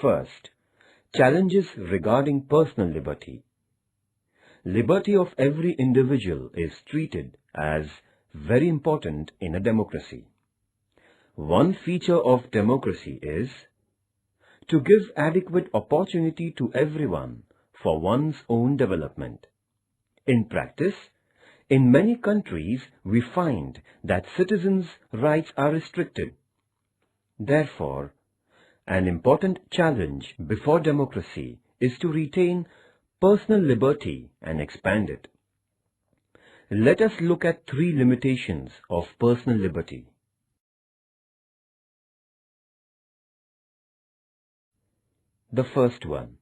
First, challenges regarding personal liberty. Liberty of every individual is treated as very important in a democracy. One feature of democracy is to give adequate opportunity to everyone for one's own development. In practice, in many countries we find that citizens' rights are restricted. Therefore, an important challenge before democracy is to retain personal liberty and expand it. Let us look at 3 limitations of personal liberty. The first one,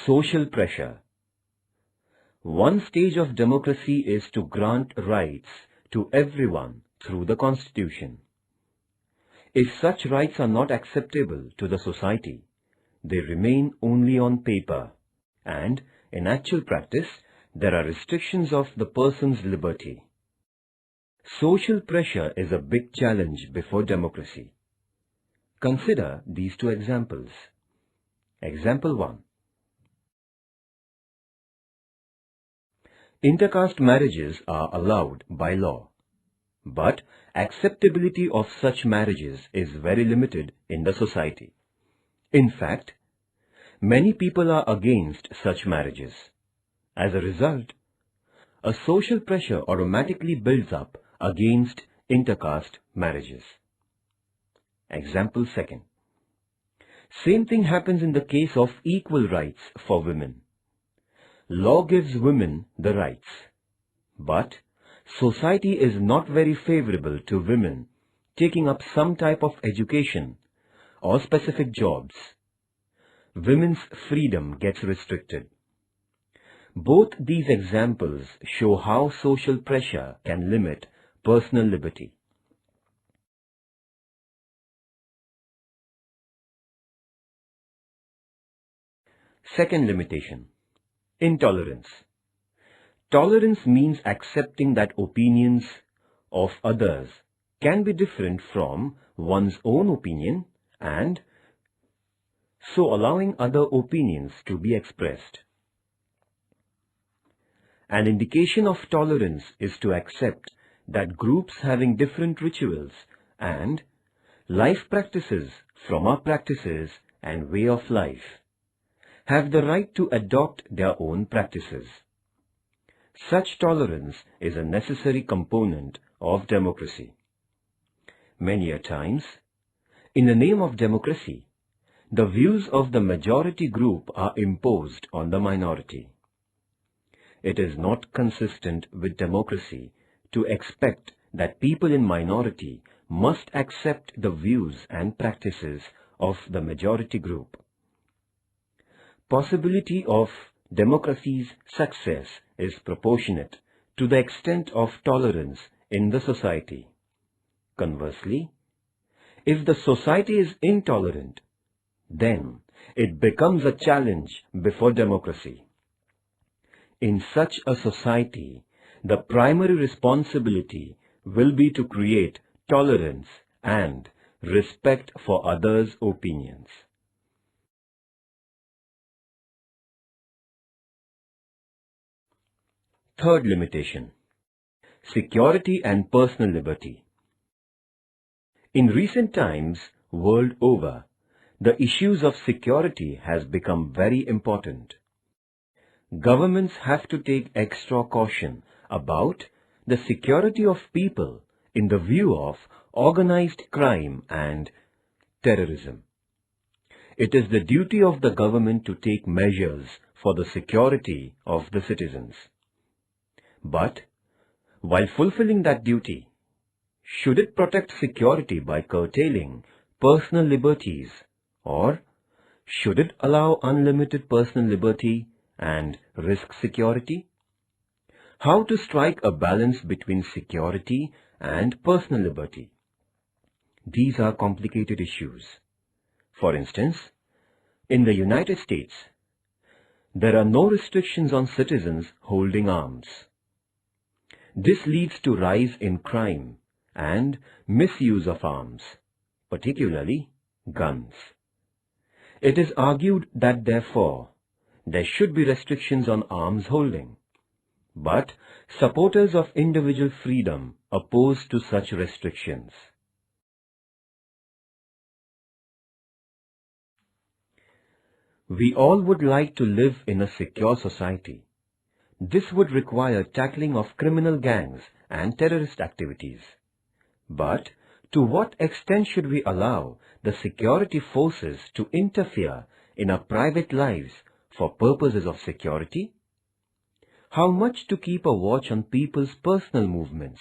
social pressure. One stage of democracy is to grant rights to everyone through the Constitution. If such rights are not acceptable to the society, they remain only on paper, and in actual practice, there are restrictions of the person's liberty. Social pressure is a big challenge before democracy. Consider these 2 examples. Example 1. Intercaste marriages are allowed by law, but acceptability of such marriages is very limited in the society. In fact, many people are against such marriages. As a result, a social pressure automatically builds up against intercaste marriages. Example 2. Same thing happens in the case of equal rights for women. Law gives women the rights, but society is not very favorable to women taking up some type of education or specific jobs. Women's freedom gets restricted. Both these examples show how social pressure can limit personal liberty. Second limitation, intolerance. Tolerance means accepting that opinions of others can be different from one's own opinion and so allowing other opinions to be expressed. An indication of tolerance is to accept that groups having different rituals and life practices from our practices and way of life have the right to adopt their own practices. Such tolerance is a necessary component of democracy. Many a times, in the name of democracy, the views of the majority group are imposed on the minority. It is not consistent with democracy to expect that people in minority must accept the views and practices of the majority group. Possibility of democracy's success is proportionate to the extent of tolerance in the society. Conversely, if the society is intolerant, then it becomes a challenge before democracy. In such a society, the primary responsibility will be to create tolerance and respect for others' opinions. Third limitation, security and personal liberty. In recent times, world over, the issues of security has become very important. Governments have to take extra caution about the security of people in the view of organized crime and terrorism. It is the duty of the government to take measures for the security of the citizens. But, while fulfilling that duty, should it protect security by curtailing personal liberties, or should it allow unlimited personal liberty and risk security? How to strike a balance between security and personal liberty? These are complicated issues. For instance, in the United States, there are no restrictions on citizens holding arms. This leads to rise in crime and misuse of arms, particularly guns. It is argued that therefore there should be restrictions on arms holding, but supporters of individual freedom oppose to such restrictions. We all would like to live in a secure society. This would require tackling of criminal gangs and terrorist activities. But to what extent should we allow the security forces to interfere in our private lives for purposes of security? How much to keep a watch on people's personal movements?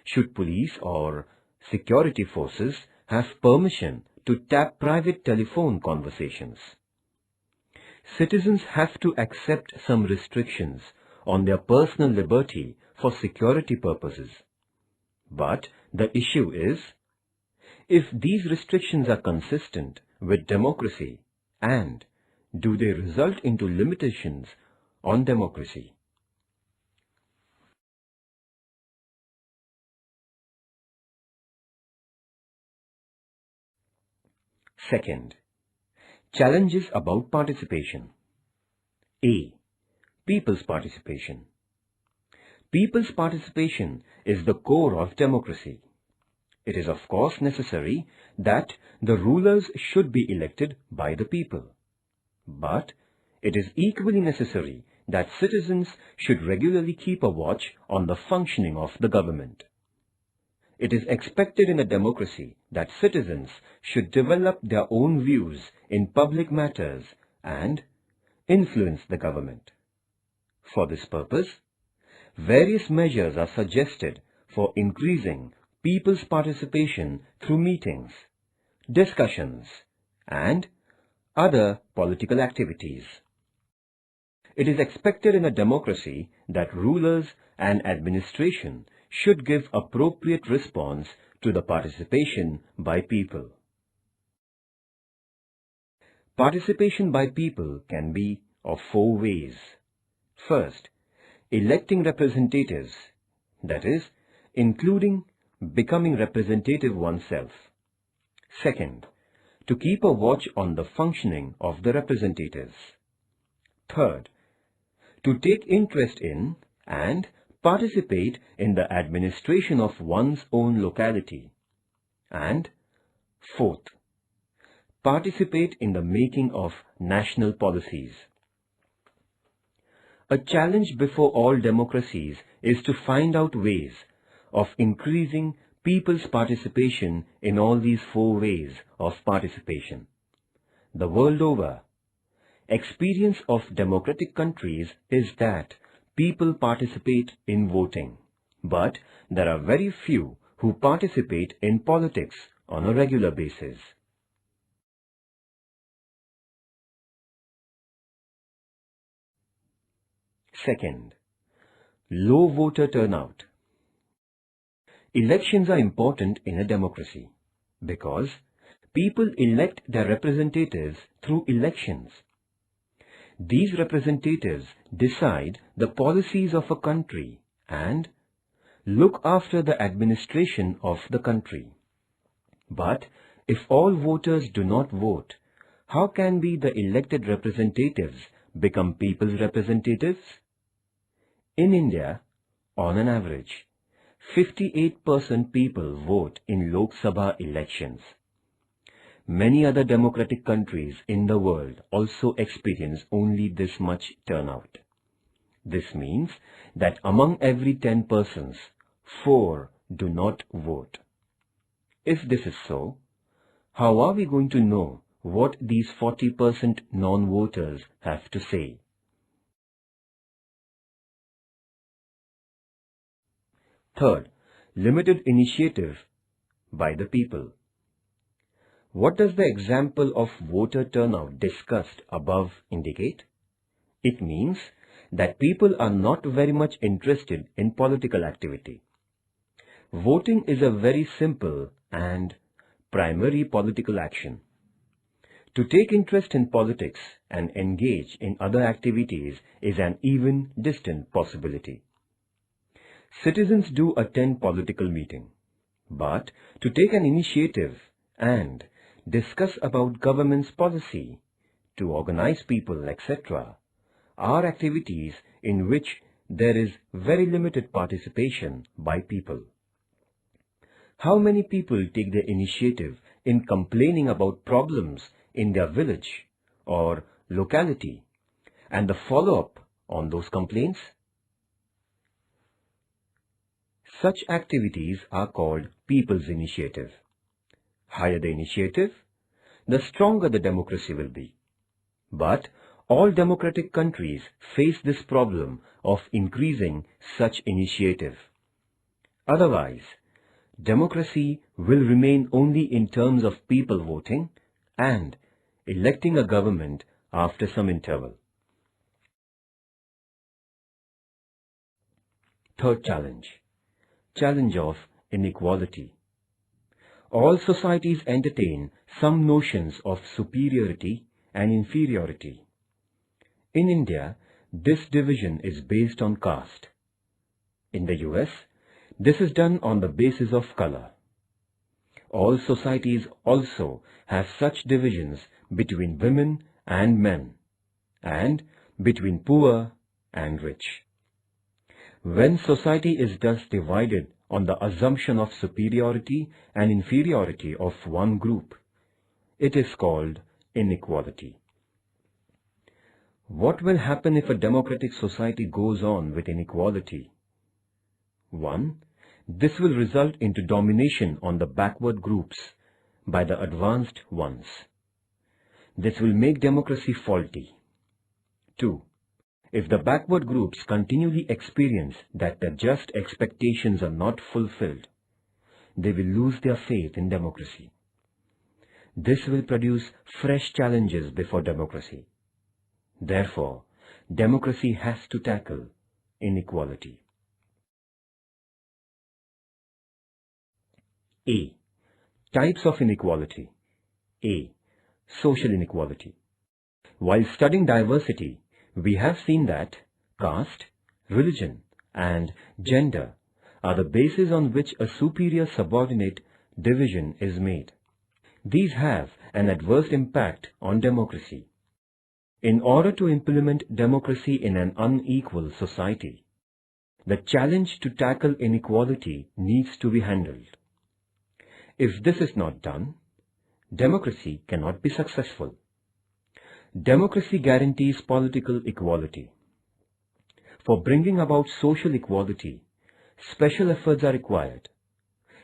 Should police or security forces have permission to tap private telephone conversations? Citizens have to accept some restrictions on their personal liberty for security purposes. But the issue is, if these restrictions are consistent with democracy, and do they result into limitations on democracy? Second, challenges about participation. A. People's participation. People's participation is the core of democracy. It is of course necessary that the rulers should be elected by the people. But it is equally necessary that citizens should regularly keep a watch on the functioning of the government. It is expected in a democracy that citizens should develop their own views in public matters and influence the government. For this purpose, various measures are suggested for increasing people's participation through meetings, discussions, and other political activities. It is expected in a democracy that rulers and administration should give appropriate response to the participation by people. Participation by people can be of four ways. First, electing representatives, that is, including becoming representative oneself. Second, to keep a watch on the functioning of the representatives. Third, to take interest in and participate in the administration of one's own locality. And fourth, participate in the making of national policies. A challenge before all democracies is to find out ways of increasing people's participation in all these four ways of participation. The world over, experience of democratic countries is that people participate in voting, but there are very few who participate in politics on a regular basis. Second, low voter turnout. Elections are important in a democracy because people elect their representatives through elections. These representatives decide the policies of a country and look after the administration of the country. But if all voters do not vote, how can be the elected representatives become people's representatives? In India, on an average, 58% people vote in Lok Sabha elections. Many other democratic countries in the world also experience only this much turnout. This means that among every 10 persons, 4 do not vote. If this is so, how are we going to know what these 40% non-voters have to say? Third, limited initiative by the people. What does the example of voter turnout discussed above indicate? It means that people are not very much interested in political activity. Voting is a very simple and primary political action. To take interest in politics and engage in other activities is an even distant possibility. Citizens do attend political meeting, but to take an initiative and discuss about government's policy, to organize people, etc., are activities in which there is very limited participation by people. How many people take the initiative in complaining about problems in their village or locality and the follow-up on those complaints? Such activities are called people's initiative. Higher the initiative, the stronger the democracy will be. But all democratic countries face this problem of increasing such initiative. Otherwise, democracy will remain only in terms of people voting and electing a government after some interval. Third challenge, challenge of inequality. All societies entertain some notions of superiority and inferiority. In India, this division is based on caste. In the US, this is done on the basis of color. All societies also have such divisions between women and men, and between poor and rich. When society is thus divided on the assumption of superiority and inferiority of one group, it is called inequality. What will happen if a democratic society goes on with inequality? 1. This will result into domination on the backward groups by the advanced ones. This will make democracy faulty. 2. If the backward groups continually experience that their just expectations are not fulfilled, they will lose their faith in democracy. This will produce fresh challenges before democracy. Therefore, democracy has to tackle inequality. A. Types of inequality. A. Social inequality. While studying diversity, we have seen that caste, religion, and gender are the basis on which a superior-subordinate division is made. These have an adverse impact on democracy. In order to implement democracy in an unequal society, the challenge to tackle inequality needs to be handled. If this is not done, democracy cannot be successful. Democracy guarantees political equality. For bringing about social equality, special efforts are required.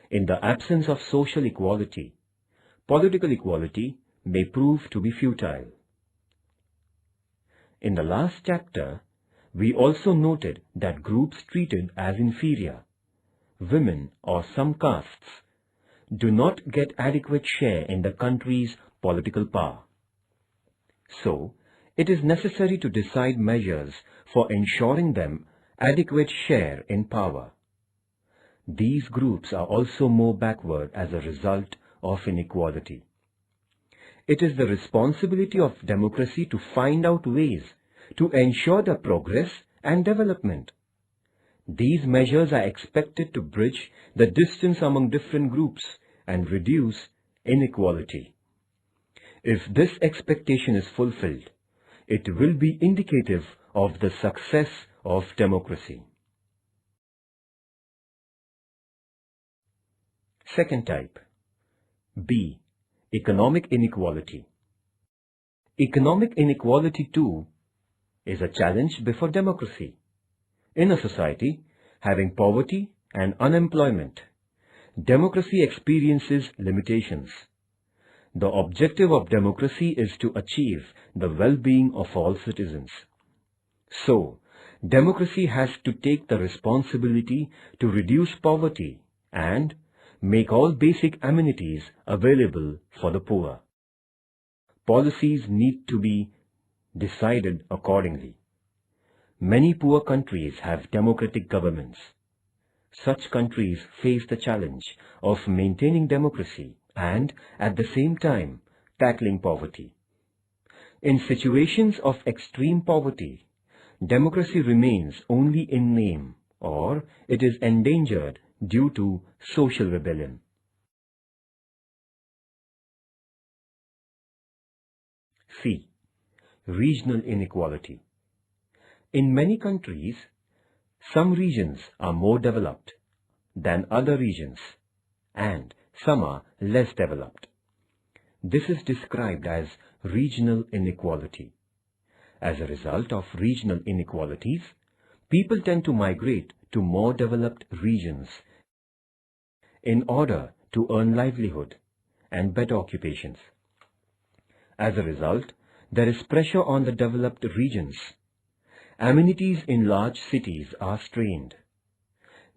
In the absence of social equality, political equality may prove to be futile. In the last chapter, we also noted that groups treated as inferior, women or some castes, do not get adequate share in the country's political power. So, it is necessary to decide measures for ensuring them adequate share in power. These groups are also more backward as a result of inequality. It is the responsibility of democracy to find out ways to ensure their progress and development. These measures are expected to bridge the distance among different groups and reduce inequality. If this expectation is fulfilled, it will be indicative of the success of democracy. Second type. B. Economic inequality. Economic inequality too is a challenge before democracy. In a society having poverty and unemployment, democracy experiences limitations. The objective of democracy is to achieve the well-being of all citizens. So, democracy has to take the responsibility to reduce poverty and make all basic amenities available for the poor. Policies need to be decided accordingly. Many poor countries have democratic governments. Such countries face the challenge of maintaining democracy and, at the same time, tackling poverty. In situations of extreme poverty, democracy remains only in name, or it is endangered due to social rebellion. C. Regional inequality. In many countries, some regions are more developed than other regions, and some are less developed. This is described as regional inequality. As a result of regional inequalities, people tend to migrate to more developed regions in order to earn livelihood and better occupations. As a result, there is pressure on the developed regions. Amenities in large cities are strained.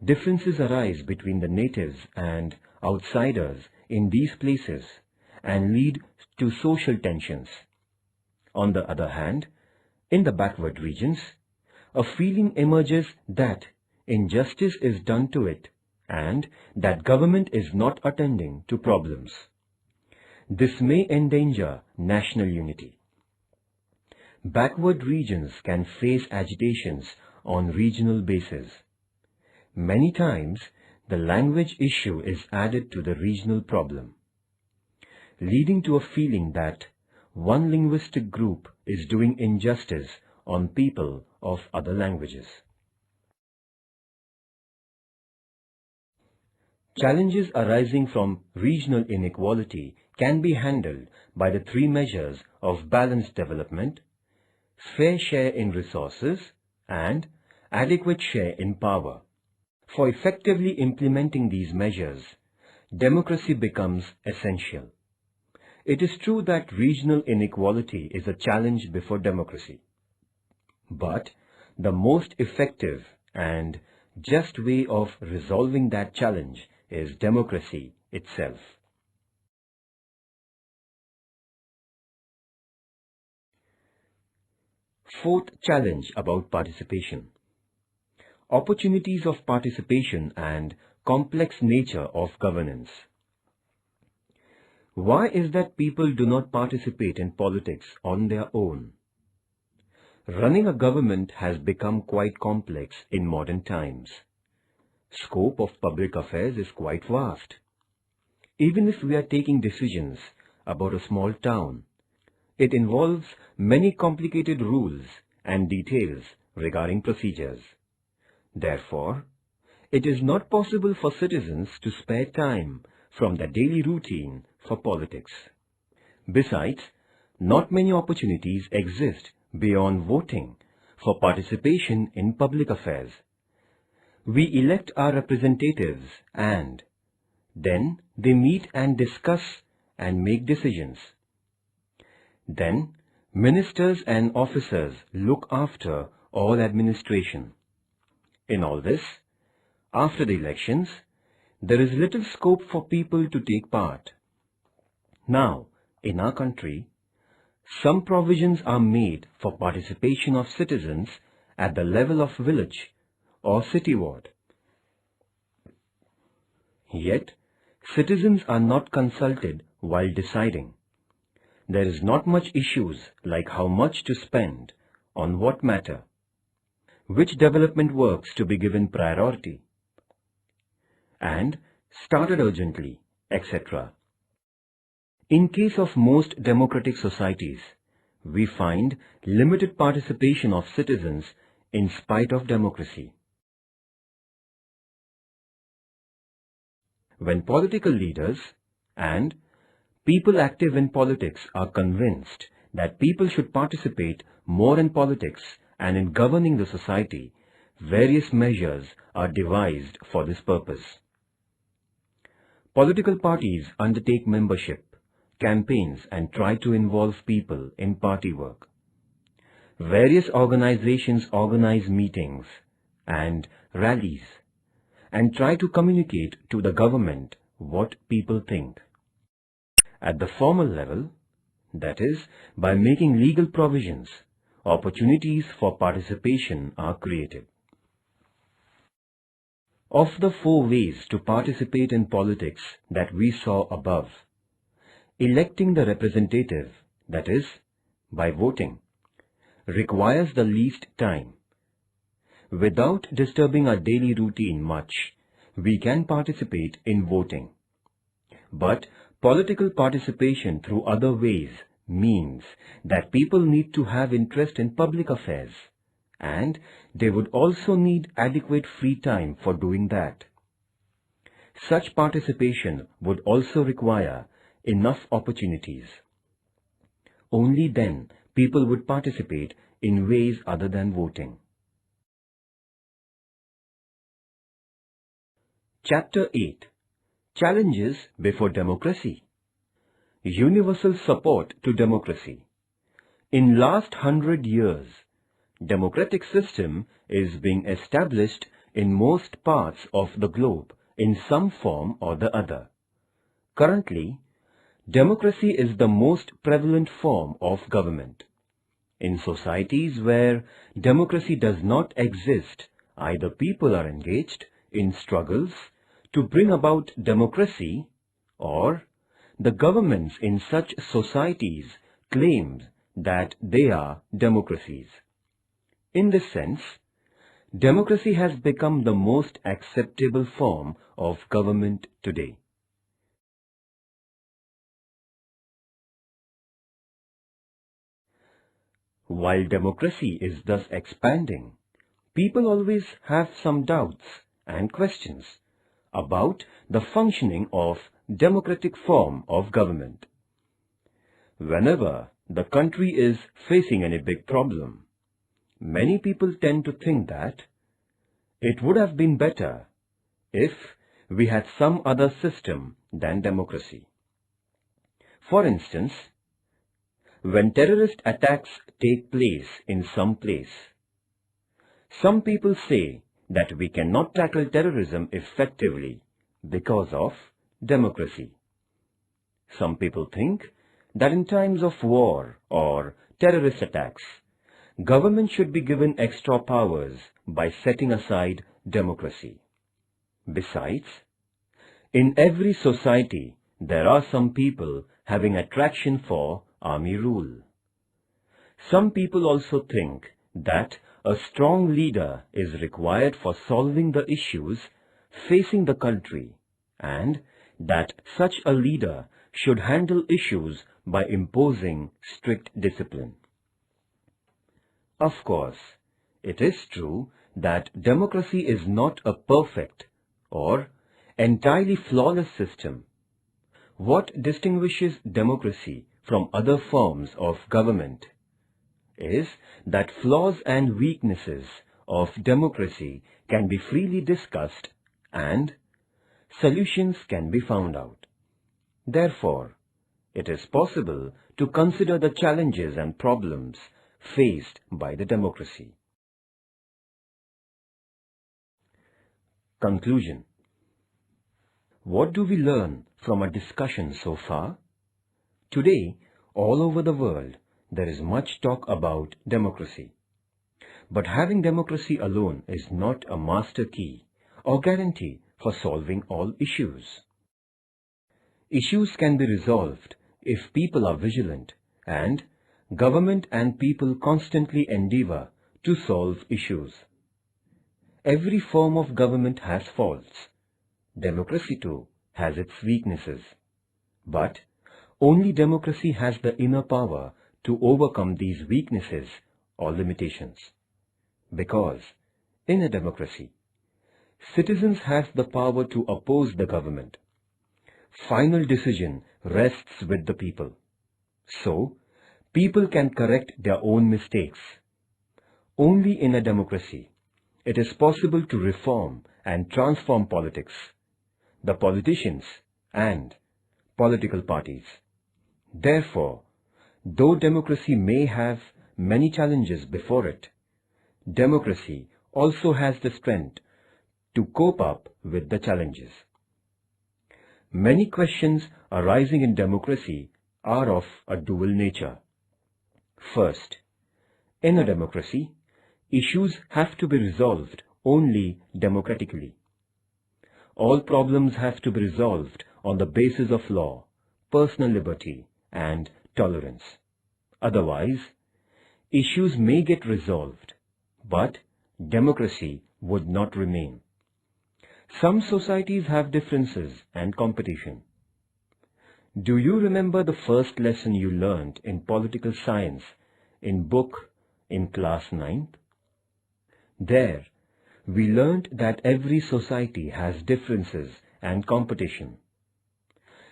Differences arise between the natives and outsiders in these places and lead to social tensions. On the other hand, in the backward regions, a feeling emerges that injustice is done to it and that government is not attending to problems. This may endanger national unity. Backward regions can face agitations on regional basis. Many times, the language issue is added to the regional problem, leading to a feeling that one linguistic group is doing injustice on people of other languages. Challenges arising from regional inequality can be handled by the three measures of balanced development, fair share in resources, and adequate share in power. For effectively implementing these measures, democracy becomes essential. It is true that regional inequality is a challenge before democracy. But the most effective and just way of resolving that challenge is democracy itself. Fourth challenge about participation: opportunities of participation and complex nature of governance. Why is that people do not participate in politics on their own? Running a government has become quite complex in modern times. Scope of public affairs is quite vast. Even if we are taking decisions about a small town, it involves many complicated rules and details regarding procedures. Therefore, it is not possible for citizens to spare time from their daily routine for politics. Besides, not many opportunities exist beyond voting for participation in public affairs. We elect our representatives and then they meet and discuss and make decisions. Then, ministers and officers look after all administration. In all this, after the elections, there is little scope for people to take part. Now, in our country, some provisions are made for participation of citizens at the level of village or city ward. Yet, citizens are not consulted while deciding. There is not much issues like how much to spend, on what matter, which development works to be given priority, and started urgently, etc. In case of most democratic societies, we find limited participation of citizens in spite of democracy. When political leaders and people active in politics are convinced that people should participate more in politics and in governing the society, various measures are devised for this purpose. Political parties undertake membership, campaigns and try to involve people in party work. Various organizations organize meetings and rallies and try to communicate to the government what people think. At the formal level, that is, by making legal provisions, opportunities for participation are created. Of the four ways to participate in politics that we saw above, electing the representative, that is, by voting, requires the least time. Without disturbing our daily routine much, we can participate in voting. But political participation through other ways means that people need to have interest in public affairs, and they would also need adequate free time for doing that. Such participation would also require enough opportunities. Only then people would participate in ways other than voting. Chapter 8. Challenges before democracy. Universal support to democracy. In last 100 years, democratic system is being established in most parts of the globe in some form or the other. Currently, democracy is the most prevalent form of government. In societies where democracy does not exist, either people are engaged in struggles to bring about democracy, or the governments in such societies claim that they are democracies. In this sense, democracy has become the most acceptable form of government today. While democracy is thus expanding, people always have some doubts and questions about the functioning of democratic form of government. Whenever the country is facing any big problem, many people tend to think that it would have been better if we had some other system than democracy. For instance, when terrorist attacks take place in some place, some people say that we cannot tackle terrorism effectively because of democracy. Some people think that in times of war or terrorist attacks, government should be given extra powers by setting aside democracy. Besides, in every society, there are some people having attraction for army rule. Some people also think that a strong leader is required for solving the issues facing the country, and that such a leader should handle issues by imposing strict discipline. Of course, it is true that democracy is not a perfect or entirely flawless system. What distinguishes democracy from other forms of government is that flaws and weaknesses of democracy can be freely discussed and solutions can be found out. Therefore, it is possible to consider the challenges and problems faced by the democracy. Conclusion. What do we learn from our discussion so far? Today, all over the world, there is much talk about democracy. But having democracy alone is not a master key or guarantee for solving all issues. Issues can be resolved if people are vigilant, and government and people constantly endeavor to solve issues. Every form of government has faults. Democracy too has its weaknesses. But only democracy has the inner power to overcome these weaknesses or limitations. Because in a democracy, citizens have the power to oppose the government. Final decision rests with the people. So, people can correct their own mistakes. Only in a democracy, it is possible to reform and transform politics, the politicians and political parties. Therefore, though democracy may have many challenges before it, democracy also has the strength to cope up with the challenges. Many questions arising in democracy are of a dual nature. First, in a democracy, issues have to be resolved only democratically. All problems have to be resolved on the basis of law, personal liberty, and tolerance. Otherwise, issues may get resolved, but democracy would not remain. Some societies have differences and competition. Do you remember the first lesson you learned in political science, in book, in class 9th? There, we learned that every society has differences and competition.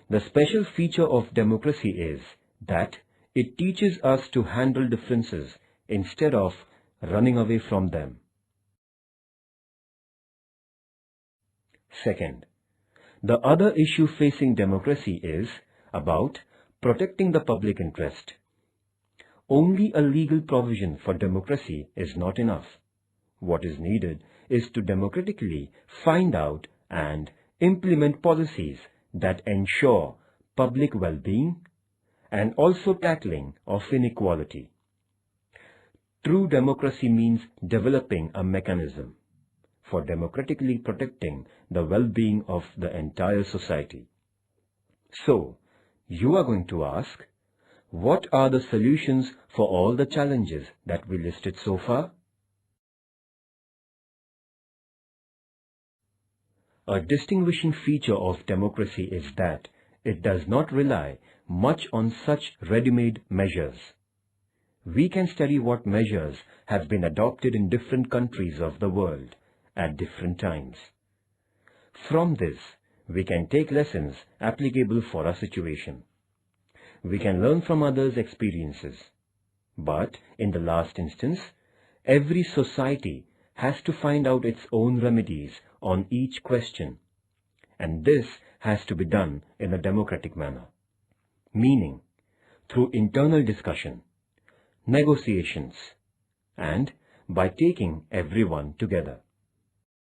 The special feature of democracy is that it teaches us to handle differences instead of running away from them. Second, the other issue facing democracy is about protecting the public interest. Only a legal provision for democracy is not enough. What is needed is to democratically find out and implement policies that ensure public well-being and also tackling of inequality. True democracy means developing a mechanism for democratically protecting the well-being of the entire society. So, you are going to ask, what are the solutions for all the challenges that we listed so far? A distinguishing feature of democracy is that it does not rely much on such ready-made measures. We can study what measures have been adopted in different countries of the world at different times. From this, we can take lessons applicable for our situation. We can learn from others' experiences. But, in the last instance, every society has to find out its own remedies on each question. And this has to be done in a democratic manner. Meaning, through internal discussion, negotiations, and by taking everyone together.